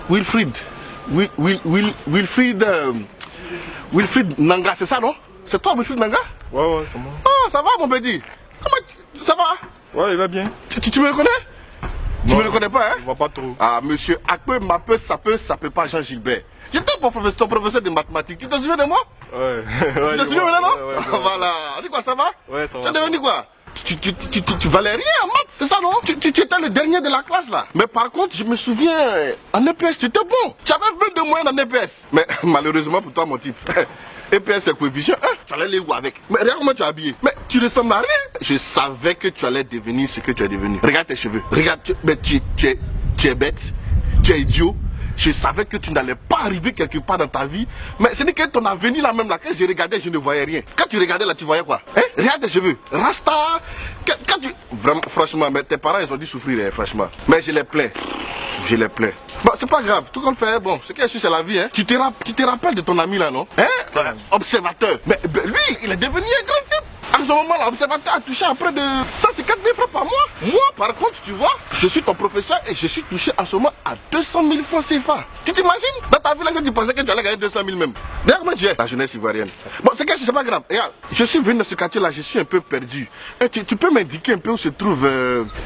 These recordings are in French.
Wilfried. Wilfried Nanga, c'est ça non? C'est toi Wilfried Nanga? Ouais, c'est moi. Ah, ça va mon petit? Comment ça va? Ouais, il va bien. Tu me reconnais? Tu me reconnais pas, hein? Je vois pas trop. Ah, monsieur Akpe, Mape, ça peut pas Jean Gilbert. J'étais ton professeur de mathématiques. Tu te souviens de moi? Ouais. Tu te souviens maintenant, non? Ouais, voilà. Dis quoi, ça va? Ouais, ça va. Tu es devenu quoi? Tu valais rien en maths, c'est ça non? Tu étais le dernier de la classe là. Mais par contre, je me souviens, en EPS, tu étais bon. Tu avais 22 moyenne en EPS. Mais malheureusement pour toi, mon type, EPS c'est coefficient 1. Tu allais aller où avec? Mais regarde comment tu es habillé. Mais tu ressembles à rien. Je savais que tu allais devenir ce que tu es devenu. Regarde tes cheveux. Regarde, mais tu es bête. Tu es idiot. Je savais que tu n'allais pas arriver quelque part dans ta vie. Mais c'est que ton avenir là même là, quand je regardais, je ne voyais rien. Quand tu regardais là, tu voyais quoi? Hein? Regarde tes cheveux. Rasta. Quand tu... Vraiment, franchement, mais tes parents, ils ont dû souffrir, hein, franchement. Mais je les plains. Je les plains. Bon, c'est pas grave. Tout compte fait, bon, ce qui est sûr, c'est la vie, hein. Tu te rappelles de ton ami là, non? Hein? Observateur. Mais lui, il est devenu un grand type. À ce moment-là, l'observateur a touché à près de 150 000 francs par mois. Moi, par contre, tu vois, je suis ton professeur et je suis touché en ce moment à 200 000 francs CFA. Tu t'imagines? Dans ta vie, là, si tu pensais que tu allais gagner 200 000 même. D'ailleurs, comment tu es? La jeunesse ivoirienne. Bon, c'est quelque chose, c'est pas grave. Regarde, je suis venu dans ce quartier-là, je suis un peu perdu. Et tu peux m'indiquer un peu où se trouve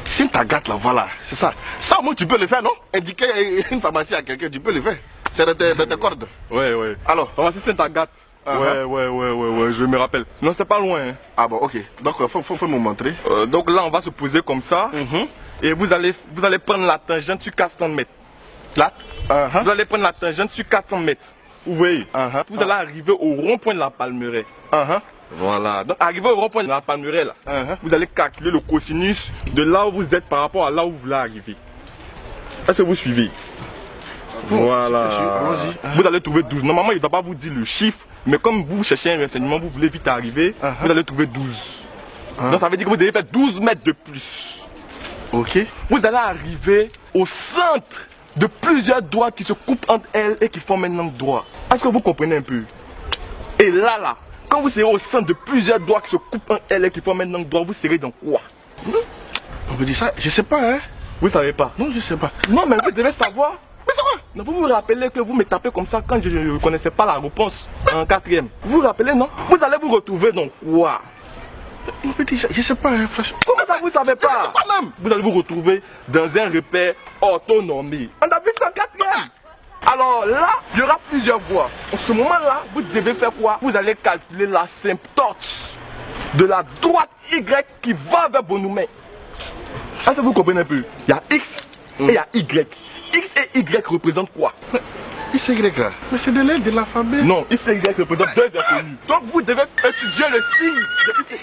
Sainte-Agathe, là, voilà. C'est ça. Ça, au moins, tu peux le faire, non? Indiquer une pharmacie à quelqu'un, tu peux le faire. C'est dans tes cordes. Ouais. Alors? Pharmacie Sainte-Agathe. Ouais, je me rappelle. Non, c'est pas loin. Hein. Ah bon, ok. Donc, faut me montrer. Donc là, on va se poser comme ça. Et vous allez prendre la tangente sur 400 mètres. Là, vous allez prendre la tangente sur 400 mètres. Vous voyez, vous allez arriver au rond-point de la Palmeraie. Voilà. Donc, arrivé au rond-point de la Palmeraie, là, vous allez calculer le cosinus de là où vous êtes par rapport à là où vous voulez arriver. Est-ce que vous suivez? Voilà. Vous allez trouver 12. Normalement, il ne doit pas vous dire le chiffre. Mais comme vous cherchez un renseignement, vous voulez vite arriver, vous allez trouver 12. Donc ça veut dire que vous devez faire 12 mètres de plus. Ok. Vous allez arriver au centre de plusieurs doigts qui se coupent entre elles et qui forment un angle droit. Est-ce que vous comprenez un peu? Et là, quand vous serez au centre de plusieurs doigts qui se coupent entre elles et qui forment un angle droit, vous serez dans quoi? On me dit ça, je sais pas, hein. Vous savez pas? Non, je sais pas. Non, mais vous devez savoir. Mais c'est quoi? Non, vous vous rappelez que vous me tapez comme ça quand je ne connaissais pas la réponse en quatrième. Vous vous rappelez, non? Vous allez vous retrouver dans quoi? Mon petit, je sais pas, hein, franchement. Comment ça, vous savez pas? Même. Vous allez vous retrouver dans un repère autonomie. On a vu ça en quatrième. Alors là, il y aura plusieurs voies. En ce moment-là, vous devez faire quoi? Vous allez calculer l'asymptote de la droite Y qui va vers Bonhoumé. Est-ce que vous comprenez un peu? Il y a X et il y a Y. X et Y représentent quoi? X et Y là. Mais c'est de l'aide de l'alphabet. Non, X et Y représentent deux inconnus. Donc vous devez étudier le signe de X et Y.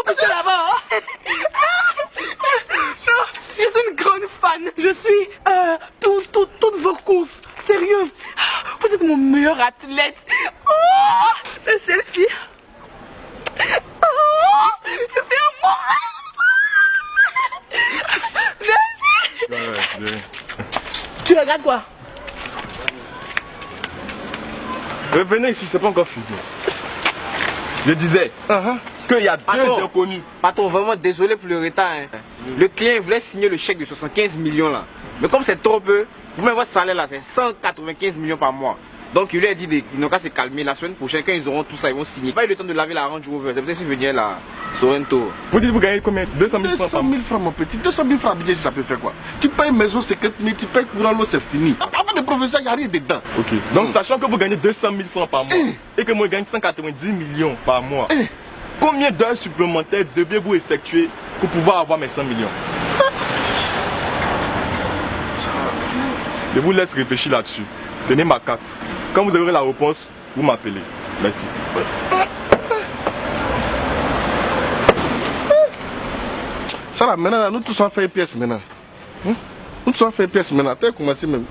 Monsieur là-bas, je suis une grande fan. Je suis toutes vos courses. Sérieux. Vous êtes mon meilleur athlète. Oh, un selfie. Oh, je suis amoureux. Merci. Tu regardes quoi? Venez ici, c'est pas encore fini. Je disais qu'il y a deux inconnus. Patron, vraiment désolé pour le retard. Hein. Le client voulait signer le chèque de 75 millions là. Mais comme c'est trop peu, vous-même votre salaire là, c'est 195 millions par mois. Donc il lui a dit qu'ils n'ont qu'à se calmer. La semaine prochaine, quand ils auront tout ça, ils vont signer. Pas eu le temps de laver la Range Rover. C'est peut-être si je venais là, Sorrento. Vous dites vous gagnez combien? 200 000 francs. 200 000 francs mon petit. 200 000 francs, ça peut faire quoi? Tu payes maison, c'est 4 000, tu payes courant l'eau, c'est fini. Avant de professeur, il n'y a rien dedans. Ok. Donc sachant que vous gagnez 200 000 francs par mois et que moi je gagne 190 millions par mois, combien d'heures supplémentaires deviez-vous effectuer pour pouvoir avoir mes 100 millions? Je vous laisse réfléchir là-dessus. Tenez ma carte. Quand vous aurez la réponse, vous m'appelez. Merci. Ça là, maintenant, nous tous on fait une pièce maintenant. Nous tous on fait une pièce maintenant. T'as commencé même.